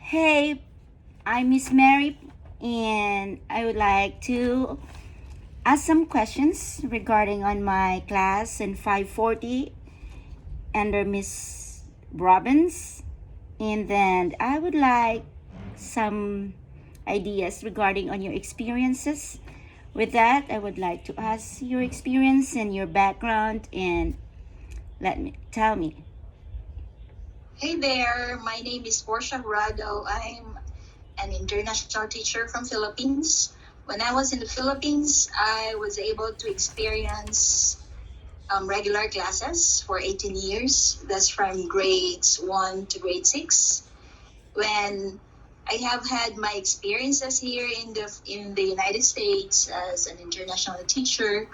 Hey, I'm Miss Mary, and I would like to ask some questions regarding on my class in 540 under Miss Robbins, and then I would like some ideas regarding on your experiences. With that, I would like to ask your experience and your background, and tell me. Hey there, my name is Portia Jurado. I'm an international teacher from Philippines. When I was in the Philippines, I was able to experience regular classes for 18 years. That's from grades 1 to grade 6. When I have had my experiences here in the United States as an international teacher,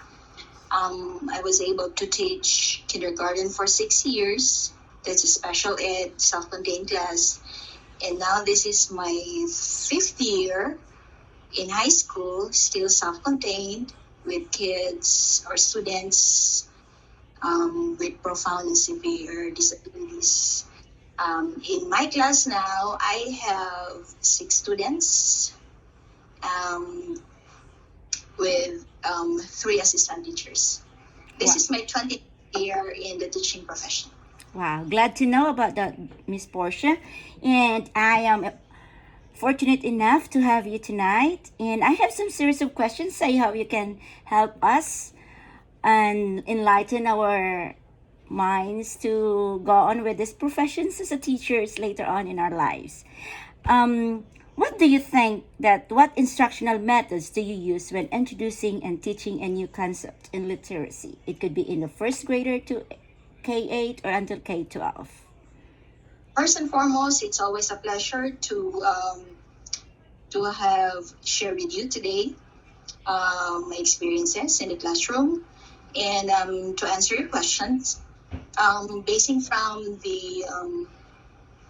I was able to teach kindergarten for 6 years. That's a special ed, self-contained class. And now this is my fifth year in high school, still self-contained with kids or students with profound and severe disabilities. In my class now, I have 6 students um, with 3 assistant teachers. This is my 20th year in the teaching profession. Wow, glad to know about that, Miss Portia. And I am fortunate enough to have you tonight. And I have some series of questions. I hope you can help us and enlighten our minds to go on with these professions as a teachers later on in our lives. What do you think what instructional methods do you use when introducing and teaching a new concept in literacy? It could be in the first grader to K8 or until K12. First and foremost, it's always a pleasure to have shared with you today my experiences in the classroom. And to answer your questions, basing from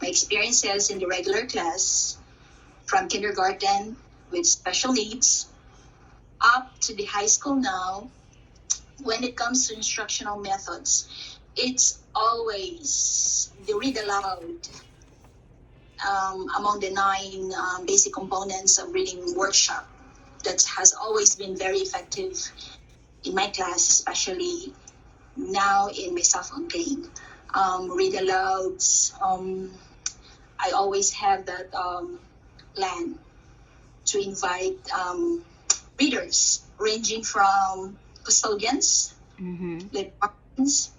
my experiences in the regular class, from kindergarten with special needs up to the high school now, when it comes to instructional methods, it's always the read aloud among the 9 basic components of reading workshop that has always been very effective in my class, especially now in my self-contained. Read alouds, I always have that plan to invite readers ranging from custodians, librarians,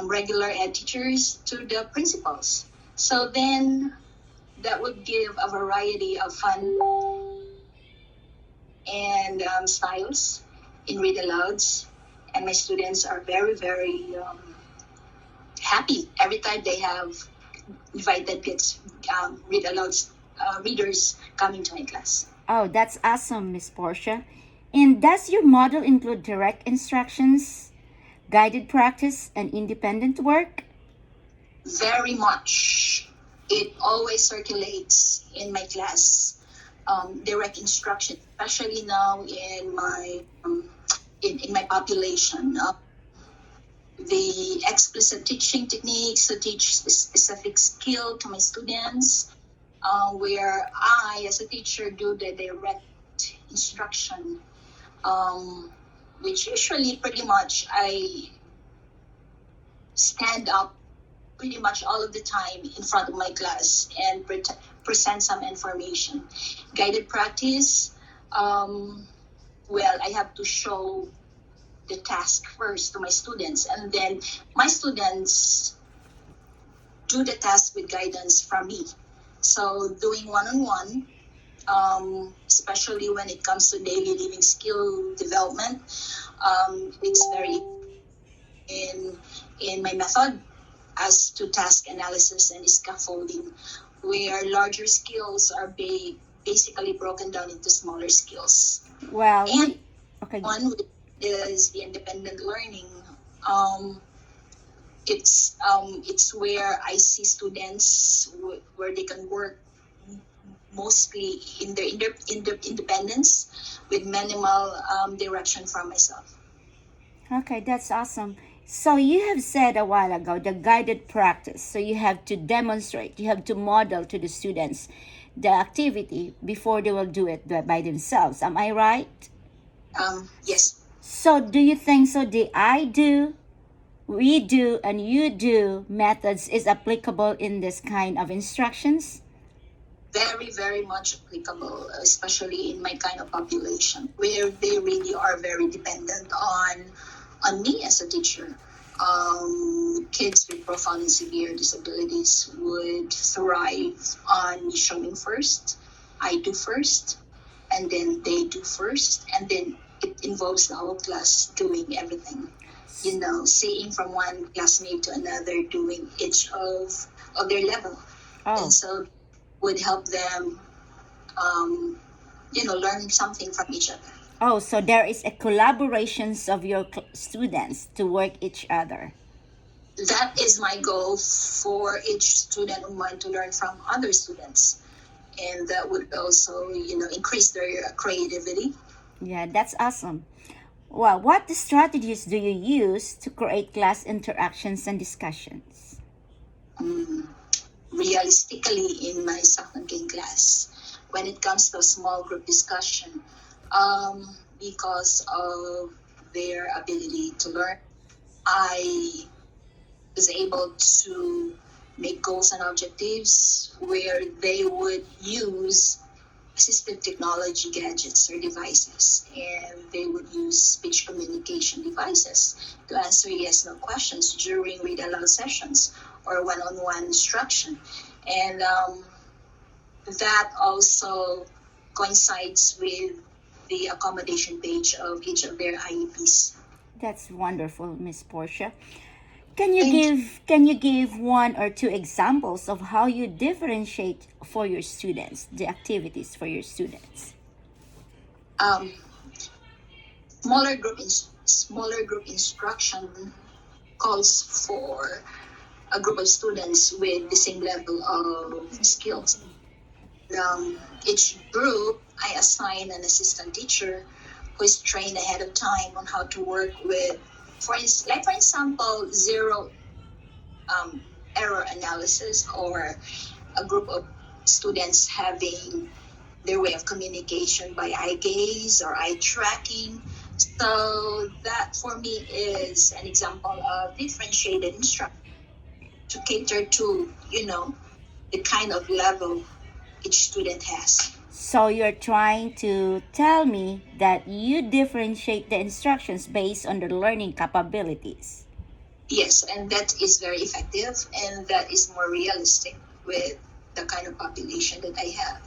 regular ed teachers to the principals. So then that would give a variety of fun and styles in read alouds. And my students are very, very happy every time they have invited kids, read alouds, readers coming to my class. Oh, that's awesome, Miss Portia. And does your model include direct instructions, guided practice, and independent work? Very much. It always circulates in my class. Direct instruction, especially now in my in my population. The explicit teaching techniques to teach specific skill to my students, where I, as a teacher, do the direct instruction, which usually pretty much I stand up pretty much all of the time in front of my class and present some information. Guided practice, well, I have to show the task first to my students, and then my students do the task with guidance from me. So doing one-on-one, especially when it comes to daily living skill development, it's very in my method as to task analysis and scaffolding, where larger skills are basically broken down into smaller skills. Well, And okay. one is the independent learning. It's where I see students where they can work mostly in their independence with minimal direction from myself. Okay, that's awesome. So you have said a while ago the guided practice. So you have to demonstrate, you have to model to the students the activity before they will do it by themselves. Am I right? Yes, So do you think so the I do, we do, and you do methods is applicable in this kind of instructions? very, very much applicable, especially in my kind of population where they really are very dependent on me as a teacher. Kids with profound and severe disabilities would thrive on me showing first, I do first, and then they do first, and then it involves the whole class doing everything. You know, seeing from one classmate to another, doing each of their level, Oh, and so would help them, um, learn something from each other. oh, so there is a collaborations of your students to work each other. That is my goal for each student of mine to learn from other students, and that would also, increase their creativity. Yeah, that's awesome. Well, what strategies do you use to create class interactions and discussions? Um, Realistically, in my second game class, when it comes to a small group discussion, because of their ability to learn, I was able to make goals and objectives where they would use assistive technology gadgets or devices, and they would use speech communication devices to answer yes no questions during read aloud sessions or one-on-one instruction. And that also coincides with the accommodation page of each of their IEPs. That's wonderful, Miss Portia. Thank you. Can you give one or two examples of how you differentiate for your students, the activities for your students? Um, smaller group instruction calls for a group of students with the same level of skills. Each group, I assign an assistant teacher who is trained ahead of time on how to work with, for example, zero error analysis, or a group of students having their way of communication by eye gaze or eye tracking. So that for me is an example of differentiated instruction to cater to, the kind of level each student has. So you're trying to tell me that you differentiate the instructions based on the learning capabilities. Yes, and that is very effective, and that is more realistic with the kind of population that I have.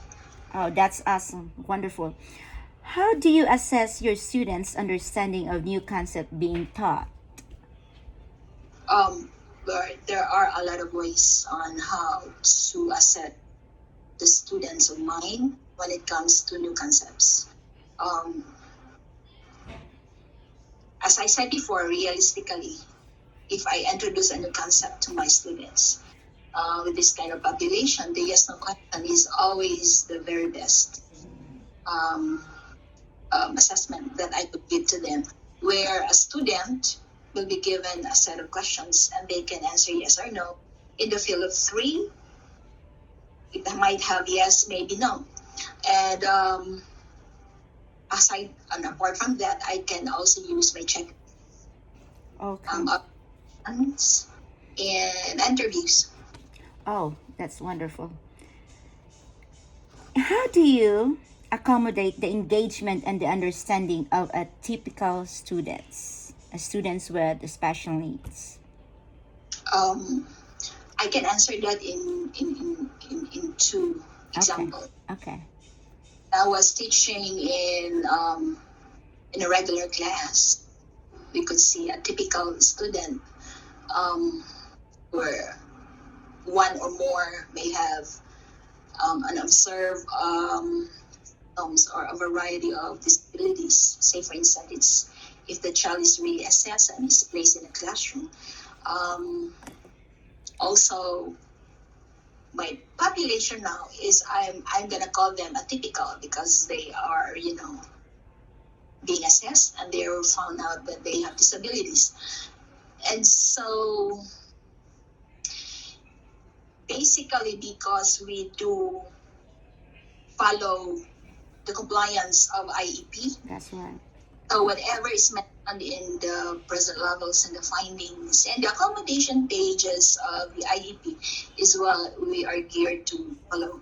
Oh, that's awesome. Wonderful. How do you assess your students' understanding of new concept being taught? But there are a lot of ways on how to assess the students of mine when it comes to new concepts. Um, as I said before, realistically, if I introduce a new concept to my students with this kind of population, the yes no question is always the very best um, assessment that I could give to them, where a student will be given a set of questions and they can answer yes or no. In the field of three, it might have yes, maybe no. And aside and apart from that, I can also use my check Okay. options and interviews. Oh, that's wonderful. How do you accommodate the engagement and the understanding of a typical students with special needs? Um, I can answer that in two Okay. examples. Okay. I was teaching in a regular class. We could see a typical student um, where one or more may have unobserved or a variety of disabilities. Say, for instance, if the child is really assessed and is placed in a classroom. Um, Also, my population now is I'm gonna call them atypical because they are being assessed and they are found out that they have disabilities. And so basically, because we do follow the compliance of IEP, That's right. so whatever is mentioned in the present levels and the findings and the accommodation pages of the IEP is what we are geared to follow.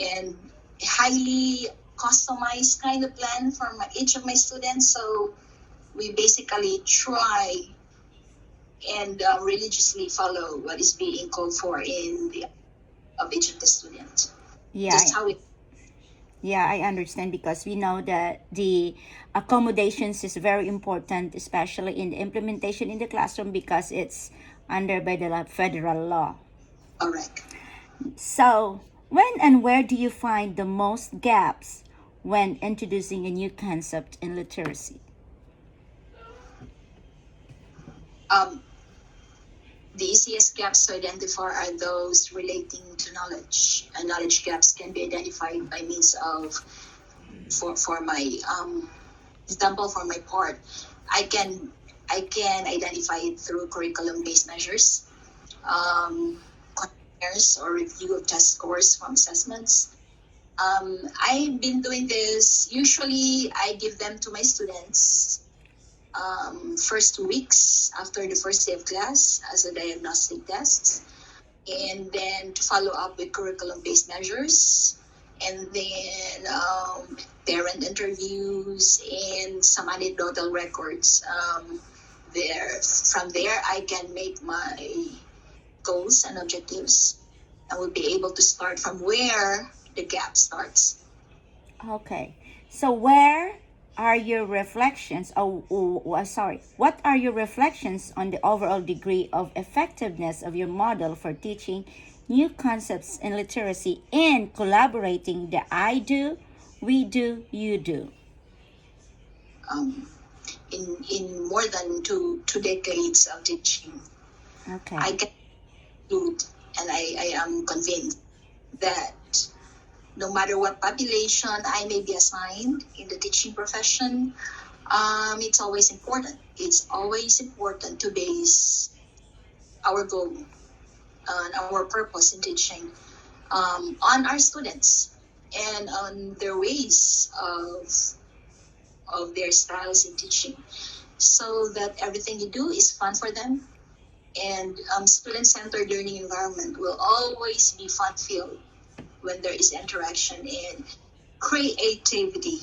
And highly customized kind of plan for each of my students. So we basically try and religiously follow what is being called for in the of each of the students. Yeah, Just how it. yeah, I understand because we know that the accommodations is very important, especially in the implementation in the classroom because it's under by the federal law. Correct. So, when and where do you find the most gaps when introducing a new concept in literacy? Um, the easiest gaps to identify are those relating to knowledge. And knowledge gaps can be identified by means of, for my example, for my part, I can identify it through curriculum-based measures, questionnaires or review of test scores from assessments. I've been doing this. Usually, I give them to my students first 2 weeks after the first day of class as a diagnostic test, and then to follow up with curriculum-based measures, and then parent interviews and some anecdotal records. From there, I can make my goals and objectives. I will be able to start from where the gap starts. Okay. So where are your reflections sorry, what are your reflections on the overall degree of effectiveness of your model for teaching new concepts in literacy and collaborating the I do, we do, you do? Um, in more than two decades of teaching, Okay. I can conclude, and I am convinced that no matter what population I may be assigned in the teaching profession, it's always important. It's always important to base our goal and our purpose in teaching on our students and on their ways of their styles in teaching, so that everything you do is fun for them. And student-centered learning environment will always be fun-filled when there is interaction and creativity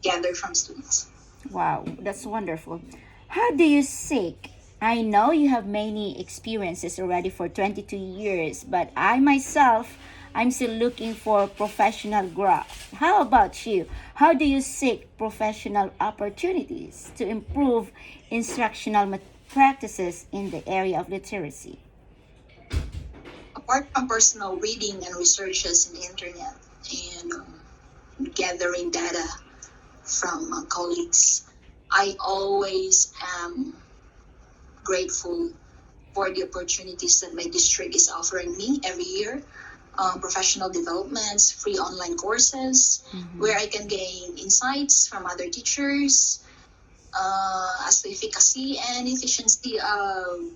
gathered from students. Wow, that's wonderful. How do you seek? I know you have many experiences already for 22 years, but I myself, I'm still looking for professional growth. How about you? How do you seek professional opportunities to improve instructional practices in the area of literacy? Apart from personal reading and researches in the internet and gathering data from colleagues, I always am grateful for the opportunities that my district is offering me every year. Professional developments, free online courses, where I can gain insights from other teachers as to efficacy and efficiency of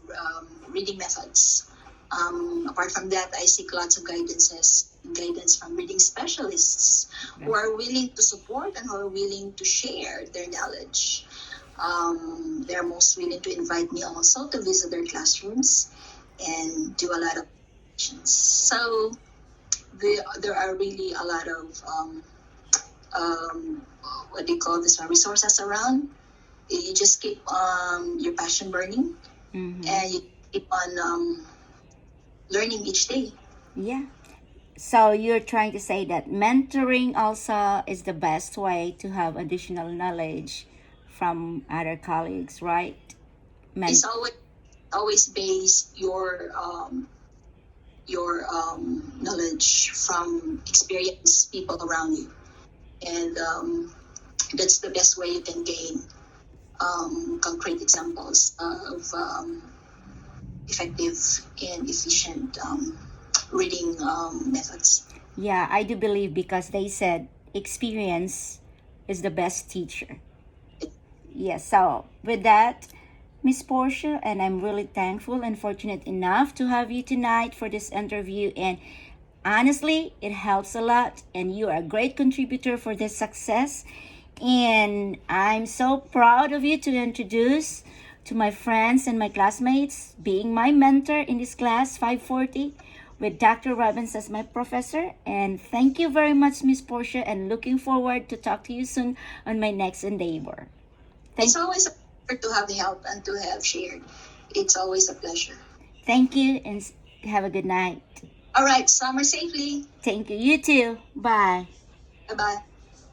reading methods. Apart from that, I seek lots of guidance from reading specialists who are willing to support and who are willing to share their knowledge. They're most willing to invite me also to visit their classrooms and do a lot of sessions. So there are really a lot of what do you call this one, resources around. You just keep your passion burning, and you keep on learning each day. Yeah. So you're trying to say that mentoring also is the best way to have additional knowledge from other colleagues, right? It's always base your knowledge from experienced people around you, and that's the best way you can gain concrete examples of effective and efficient reading methods. Yeah, I do believe because they said experience is the best teacher. Yes, so with that, Miss Portia, and I'm really thankful and fortunate enough to have you tonight for this interview. And honestly, it helps a lot, and you are a great contributor for this success. And I'm so proud of you to introduce to my friends and my classmates, being my mentor in this class 540 with Dr. Robbins as my professor. And thank you very much, Miss Portia, and looking forward to talk to you soon on my next endeavor. It's always a pleasure to have help and to have shared. It's always a pleasure. Thank you, and have a good night. All right, summer safely. Thank you. You too. Bye. Bye-bye.